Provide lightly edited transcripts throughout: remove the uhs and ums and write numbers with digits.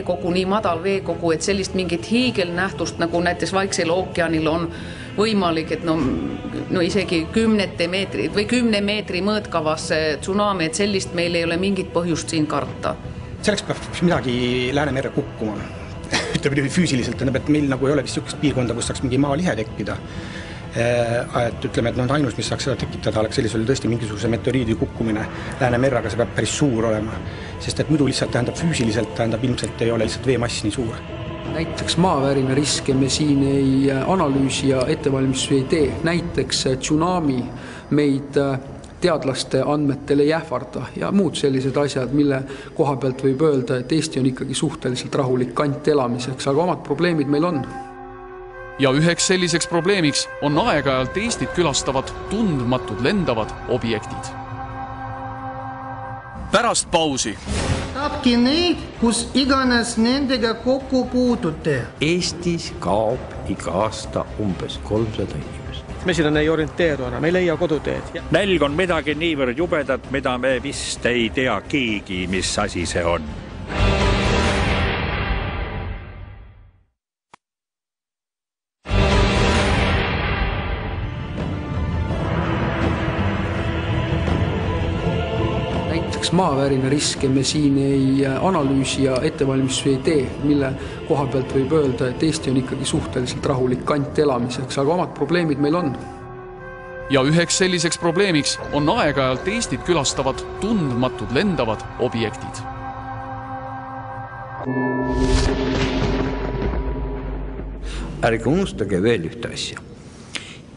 Kogu nii madal veekogu, et sellist mingit hiigelnähtust, nagu näiteks Vaiksel ookeanil on võimalik, et no isegi 10 meetri või 10 meetri mõõtkavas tsunami, et sellist meil ei ole mingit põhjust siin karta. Selleks peab midagi Läänemerre kukkuma. Ütleme füüsiliselt, et meil nagu ei ole vist sellist piirkonda, kus saaks mingi maalihe tekkida. Et ütleme, et ainus, mis saaks seda tekitada, oleks sellisel tõesti mingisuguse meteoriidi kukkumine Läänemerre, aga see peab päris suur olema. Sest et muidu lihtsalt füüsiliselt ilmselt ei ole lihtsalt veemass nii suur. Näiteks maavärina riske me siin ei analüüsi ja ettevalmistusi ei tee. Näiteks tsunami meid teadlaste andmetel ei ähvarda ja muud sellised asjad, mille koha pealt võib öelda, et Eesti on ikkagi suhteliselt rahulik kant elamiseks, aga omad probleemid meil on. Ja üheks selliseks probleemiks on aeg-ajalt Eestit külastavad tundmatud lendavad objektid. Pärast pausi. Tapki neid, kus iganes nendega kokku puutute. Eestis kaob iga aasta umbes 300 inimest. Me sinna ei orienteeru, me ei leia koduteed. Nälg on midagi niivõrd jubedat, mida me vist ei tea keegi, mis asi see on. Maavärina riske me siin ei analüüsi ja ettevalmistusi ei tee, mille koha pealt võib öelda, et Eesti on ikkagi suhteliselt rahulik kant elamiseks, aga omad probleemid meil on. Ja üheks selliseks probleemiks on aeg-ajalt Eestit külastavad tundmatud lendavad objektid. Ärge unustage veel ühte asja.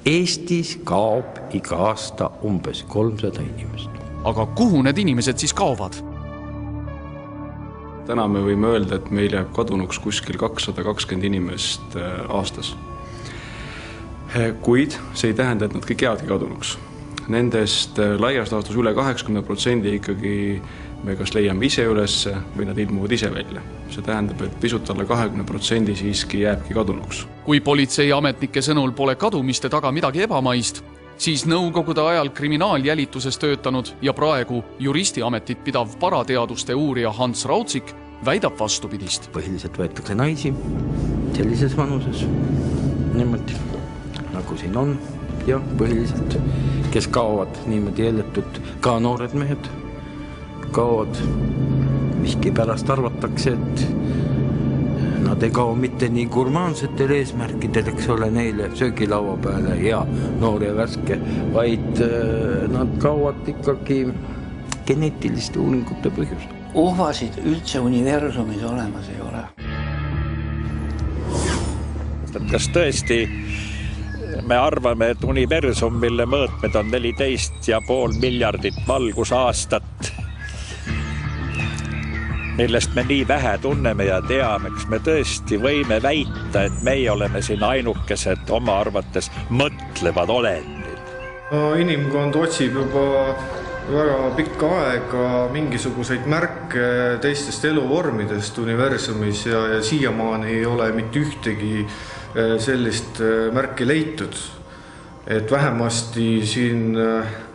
Eestis kaob iga aasta umbes 300 inimest. Aga kuhu need inimesed siis kaovad? Täna me võime öelda, et meil jääb kadunuks kuskil 220 inimest aastas. Kuid see ei tähenda, et nad kõik jäävadki kadunuks. Nendest laias laastus üle 80% ikkagi me kas leiame ise üles või nad ilmuvad ise välja. See tähendab, et pisut alla 20% siiski jääbki kadunuks. Kui politseiametnike sõnul pole kadumiste taga midagi ebamaist, siis nõukogude ajal kriminaaljälituses töötanud ja praegu juristiametit pidav parateaduste uurija Hans Raudsik väidab vastupidist. Põhiliselt võetakse naisi sellises vanuses, niimoodi nagu siin on, ja põhiliselt, kes kaovad niimoodi jäletult, ka noored mehed kaovad, miski pärast arvatakse, et nad ei kao mitte nii gurmaansetel eesmärkidel, eks ole, neile söögilaua peale ja noor ja värske, vaid nad kaovad ikkagi geneetiliste uuringute põhjusel. Uhvasid üldse universumis olemas ei ole. Kas tõesti me arvame, et universum, mille mõõtmed on 14,5 miljardit valgusaastat, millest me nii vähe tunneme ja teame, kas me tõesti võime väita, et meie oleme siin ainukesed oma arvates mõtlevad olendid. Inimkond otsib juba väga pikka aega mingisuguseid märke teistest eluvormidest universumis ja siiamaani ei ole mitte ühtegi sellist märki leitud. Et vähemasti siin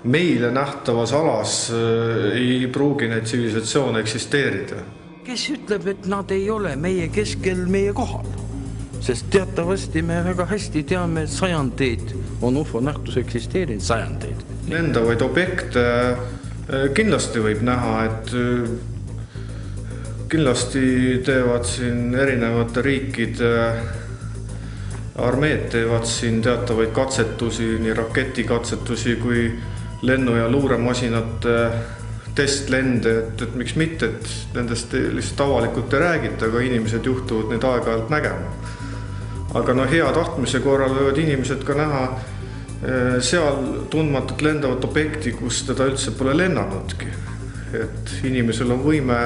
meile nähtavas alas ei pruugi neid tsivilisatsioone eksisteerida. Kes ütleb, et nad ei ole meie keskel meie kohal? Sest teatavasti me väga hästi teame, et sajandeid on UFO nähtus eksisteerinud, sajandeid. Lendavaid objekte kindlasti võib näha, et kindlasti teevad siin erinevate riikide armeed teevad siin teatavaid katsetusi, nii raketikatsetusi kui lennu- ja luuremasinate testlende, et miks mitte, et nendest lihtsalt avalikult ei räägita, aga inimesed juhtuvad neid aeg-ajalt nägema. Aga hea tahtmise korral võivad inimesed ka näha seal tundmatut lendavat objekti, kus teda üldse pole lennanudki. Et inimesel on võime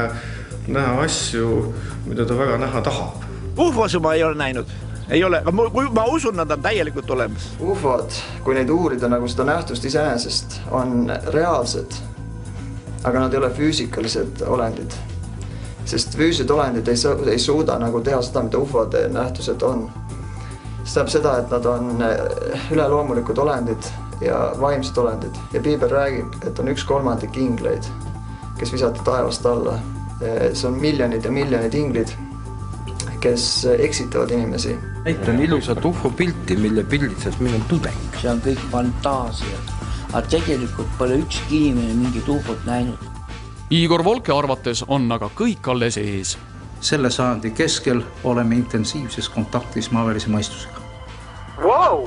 näha asju, mida ta väga näha tahab. UFO-su ma ei ole näinud. Ei ole, ma usun, nad on täielikult olemas. UFO-d, kui neid uurida nagu seda nähtust iseenesest, on reaalsed, aga nad ei ole füüsikalised olendid. Sest füüsilised olendid ei suuda nagu teha seda, mida UFO-de nähtused on. See tähendab seda, et nad on üleloomulikud olendid ja vaimsed olendid. Ja Piibel räägib, et on 1/3 ingleid, kes visati taevast alla see on miljonid ja miljonid inglid, kes eksitavad inimesi. Näitan ilusat UFO-pilti, mille pilditsas meil on tudeng. See on kõik fantaasia, aga tegelikult pole ükski inimene mingit UFO-t näinud. Igor Volke arvates on aga kõik alles ees. Selle sajandi keskel oleme intensiivses kontaktis maavälise mõistusega. Wow!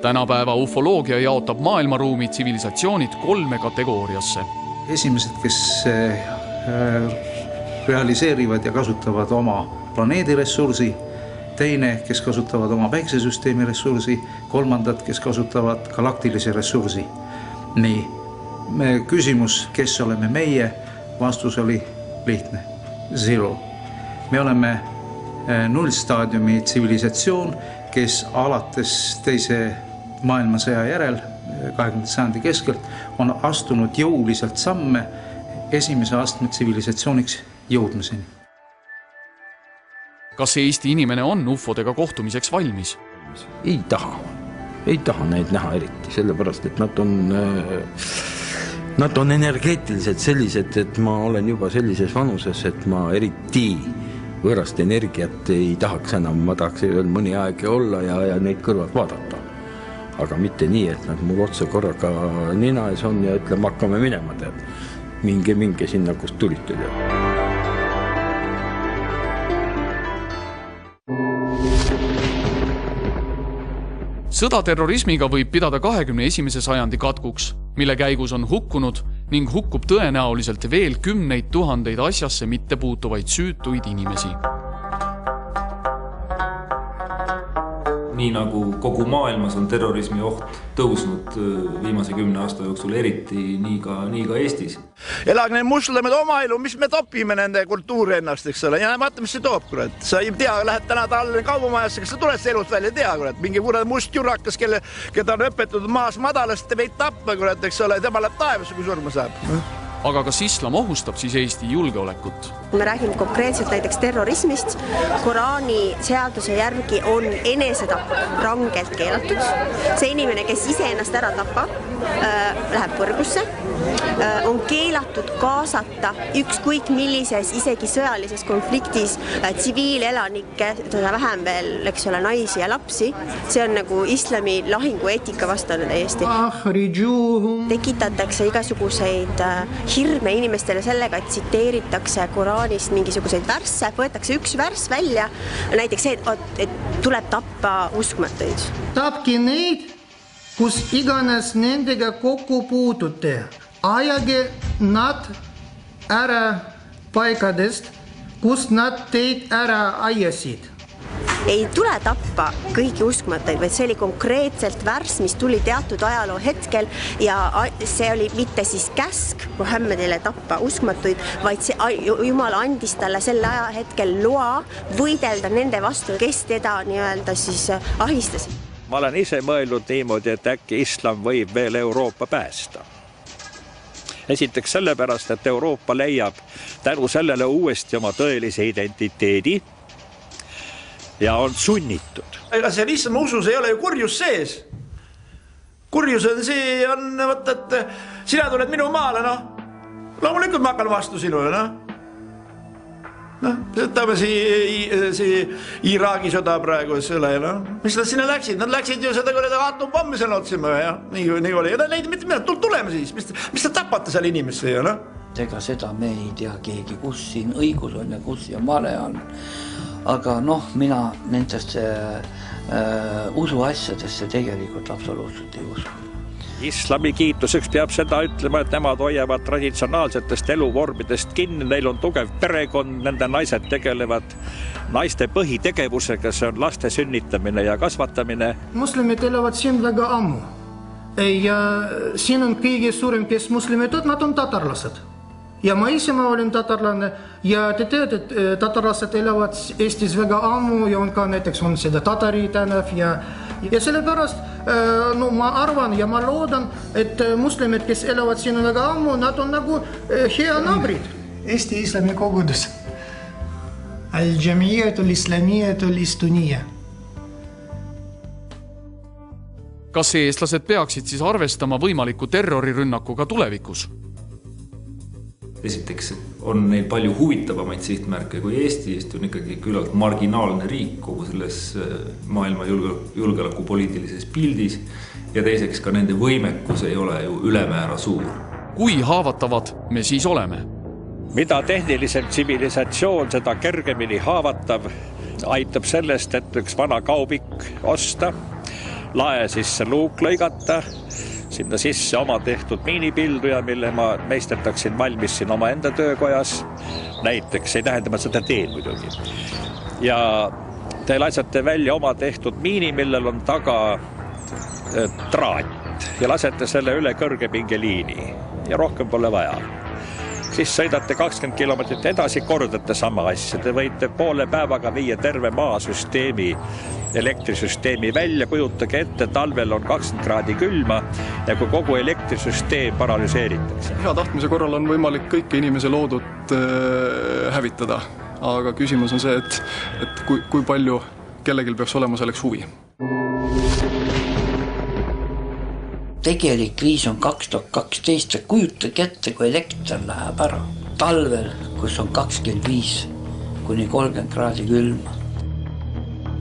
Tänapäeva ufoloogia jaotab maailmaruumi tsivilisatsioonid 3 kategooriasse. Esimesed, kes realiseerivad ja kasutavad oma planeedi ressursi, teine, kes kasutavad oma päiksesüsteemi ressursi, kolmandad, kes kasutavad galaktilise ressursi. Nii, küsimus, kes oleme meie, vastus oli lihtne. Zero. Me oleme nullstaadiumi tsivilisatsioon, kes alates teise maailmasõja järel 20. sajandi keskelt on astunud jõuliselt samme esimese astme tsivilisatsiooniks jõudmiseni. Kas Eesti inimene on UFO-dega kohtumiseks valmis? Ei taha neid näha eriti, sellepärast, et nad on energeetiliselt sellised, et ma olen juba sellises vanuses, et ma eriti võõrast energiat ei tahaks enam, ma tahaks veel mõni aeg olla ja neid kõrvalt vaadata. Aga mitte nii, et nad mul otsa korraga nina ees on ja ütleme, hakkame minema, tead. Minge sinna, kust tulite. Sõda terrorismiga võib pidada 21. sajandi katkuks, mille käigus on hukkunud ning hukkub tõenäoliselt veel 10 000 asjasse mitte puutuvaid süütuid inimesi. Nii nagu kogu maailmas on terrorismi oht tõusnud viimase 10 aasta jooksul, eriti nii ka Eestis. Elag need muslimid oma elu, mis me topime nende kultuuri ennast, eks ole, ja vaata, mis see toob, kurat. Sa ei tea, lähed täna Tallinna kaubamajasse, kas sa tuled see elust välja, tea, kurat. Mingi kurat must jurakas, keda on õpetud maas madalast, te võid tappa, kurat, eks ole, tema läheb taevasse, kui surma saab. Aga kas islam ohustab siis Eesti julgeolekut? Me räägime konkreetselt näiteks terrorismist. Koraani seaduse järgi on enesetapp rangelt keelatud. See inimene, kes iseennast ära tapab, läheb põrgusse. On keelatud kaasata ükskõik millises, isegi sõjalises konfliktis tsiviilelanikke, vähem veel, eks ole, naisi ja lapsi. See on nagu islami lahingu eetika vastane täiesti. Tekitatakse igasuguseid hirme inimestele sellega, et tsiteeritakse Koraanist mingisuguseid värsse, võetakse üks värss välja, näiteks see, et tuleb tappa uskmatuid. Tapki neid, kus iganes nendega kokku puutute. Ajage nad ära paikadest, kus nad teid ära ajasid. Ei tule tappa kõiki uskmatuid, vaid see oli konkreetselt värss, mis tuli teatud ajaloo hetkel ja see oli mitte siis käsk Muhammedile tappa uskmatuid, vaid see Jumal andis talle sel ajahetkel loa võidelda nende vastu, kes teda nii-öelda siis ahistasid. Ma olen ise mõelnud niimoodi, et äkki islam võib veel Euroopa päästa. Esiteks sellepärast, et Euroopa leiab tänu sellele uuesti oma tõelise identiteedi ja on sunnitud. Ega seal islami usus ei ole ju kurjus sees. Kurjus on see, et sina tuled minu maale, loomulikult ma hakkan vastu sinule, võtame see Iraagi sõda praegu, mis nad sinna läksid? Nad läksid ju seda atompommi seal otsima ja nii oli. Ja neid mitte midagi, tuleme siis, mis te tapate seal inimesse ju, Ega seda me ei tea keegi, kus siin õigus on ja kus ja vale on. Aga mina nendesse usuasjadesse tegelikult absoluutselt ei usu. Islami kiituseks peab seda ütlema, et nemad hoiavad traditsionaalsetest eluvormidest kinni, neil on tugev perekond, nende naised tegelevad naiste põhitegevusega, see on laste sünnitamine ja kasvatamine. Muslimid elavad siin väga ammu. Ja siin on kõige suurem, kes muslimid, nad on tatarlased. Ja ma ise ma olen tatarlane ja te teate, et tatarlased elavad Eestis väga ammu ja on ka näiteks on seda Tatari tänav ja sellepärast ma arvan ja ma loodan, et muslimid, kes elavad siin väga ammu, nad on nagu hea naabrid. Eesti islami kogudus. Al-Jamiyatul Islamiyatul Istunia. Kas eestlased peaksid siis arvestama võimaliku terrorirünnakuga tulevikus? esiteks on neil palju huvitavamaid sihtmärke kui Eesti. Eesti on ikkagi küllalt marginaalne riik kogu selles maailma julgeolekupoliitilises pildis ja teiseks ka nende võimekus ei ole ju ülemäära suur. Kui haavatavad me siis oleme? Mida tehnilisem tsivilisatsioon, seda kergemini haavatav aitab sellest, et üks vana kaubik osta, lae sisse luuk lõigata, sinna sisse oma tehtud miinipilduja, mille ma meistertaksin valmis siin oma enda töökojas. Näiteks ei tähenda, et seda teen muidugi. Ja te lasete välja oma tehtud miini, millel on taga traat ja lasete selle üle kõrgepingeliini ja rohkem pole vaja. Siis sõidate 20 kilomeetrit edasi, kordate sama asja. Te võite poole päevaga viia terve maasüsteemi, elektrisüsteemi välja, kujutage ette, talvel on 20 kraadi külma ja kui kogu elektrisüsteem paralüseeritakse. Hea tahtmise korral on võimalik kõike inimese loodut hävitada, aga küsimus on see, et kui palju kellelgi peaks olema selleks huvi. Tegelik kriis on 2012 ja kujutage ette, kui elekter läheb ära. Talvel, kus on 25 kuni 30 kraadi külma.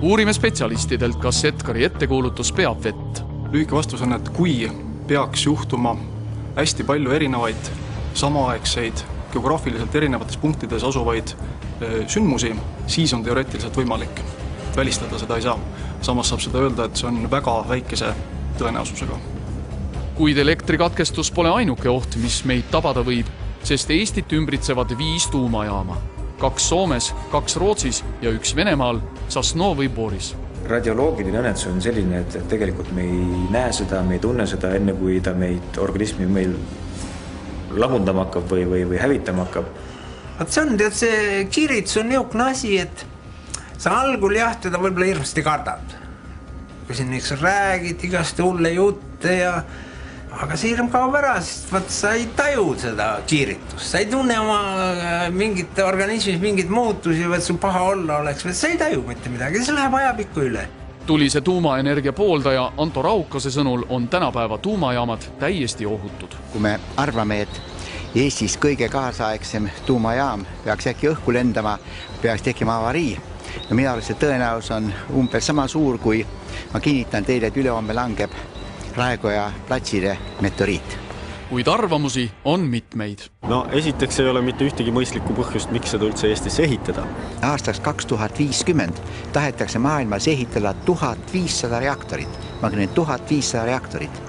Uurime spetsialistidelt, kas Edgari ettekuulutus peab vett. Lühike vastus on, et kui peaks juhtuma hästi palju erinevaid samaaegseid, geograafiliselt erinevates punktides asuvaid sündmusi, siis on teoreetiliselt võimalik. Välistada seda ei saa. Samas saab seda öelda, et see on väga väikese tõenäosusega. Kuid elektrikatkestus pole ainuke oht, mis meid tabada võib, sest Eestit ümbritsevad 5 tuumajaama. 2 Soomes, 2 Rootsis ja 1 Venemaal, Sosnovyj Boris. Radioloogiline õnnetus on selline, et tegelikult me ei näe seda, me ei tunne seda enne, kui ta organismi meil lahundama hakkab või hävitama hakkab. See on see kiiritus on niisugune asi, et sa algul jah, teda võib-olla hirmasti kardad. Kui siin niks räägid, igast hulle jutte ja aga see hirm kaob ära, sest sa ei taju seda kiiritust. Sa ei tunne oma mingite organismis mingid muutusi, et sul paha olla oleks, sa ei taju mitte midagi, see läheb ajapikku üle. Tulise tuumaenergia pooldaja Anto Raukase sõnul on tänapäeva tuumajaamad täiesti ohutud. Kui me arvame, et Eestis kõige kaasaegsem tuumajaam peaks äkki õhku lendama, peaks tekkima avarii, no mina arvan, see tõenäosus on umbes sama suur, kui ma kinnitan teile, et ülehomme langeb Raekoja platsile meteoriit. Kuid arvamusi on mitmeid. No esiteks ei ole mitte ühtegi mõistlikku põhjust, miks seda üldse Eestisse ehitada. Aastaks 2050 tahetakse maailmas ehitada 1500 reaktorit. Ma kõnen 1500 reaktorit.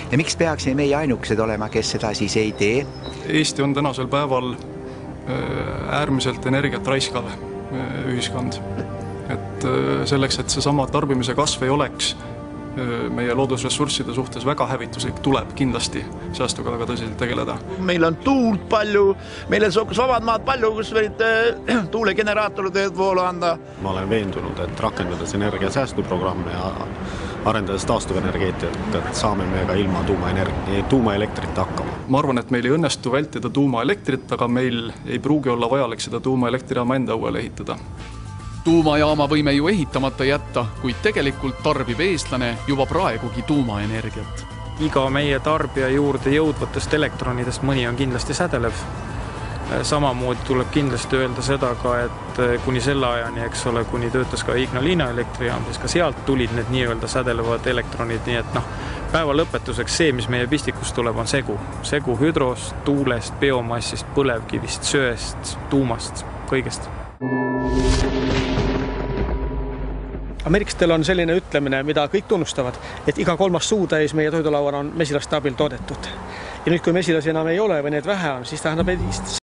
Ja miks peaksime meie ainukesed olema, kes seda siis ei tee? Eesti on tänasel päeval äärmiselt energiat raiskav ühiskond. Et selleks, et see sama tarbimise kasv ei oleks meie loodusressursside suhtes väga hävituslik, tuleb kindlasti säästuga väga tõsiselt tegeleda. Meil on tuult palju, meil on vabad maad palju, kus võid tuulegeneraatorid voolu anda. Ma olen veendunud, et rakendades energiasäästuprogramme ja arendades taastuvenergeetiat, et saame me ka ilma tuumaelektrit hakkama. Ma arvan, et meil ei õnnestu vältida tuumaelektrit, aga meil ei pruugi olla vajalik seda tuumaelektrijaama enda uuele ehitada. Tuumajaama võime ju ehitamata jätta, kuid tegelikult tarbib eestlane juba praegugi tuumaenergiat. Iga meie tarbija juurde jõudvatest elektronidest mõni on kindlasti sädelev. Samamoodi tuleb kindlasti öelda seda ka, et kuni selle ajani, eks ole, kuni töötas ka Ignalina elektrijaam, siis ka sealt tulid need nii-öelda sädelevad elektronid, nii et päeva lõpetuseks see, mis meie pistikust tuleb, on segu. Segu hüdrost, tuulest, biomassist, põlevkivist, söest, tuumast, kõigest. Ameeriklastel on selline ütlemine, mida kõik tunnustavad, et iga 3. suutäis meie toidulaual on mesilaste abil toodetud. Ja nüüd, kui mesilasi enam ei ole või need vähe on, siis tähendab, et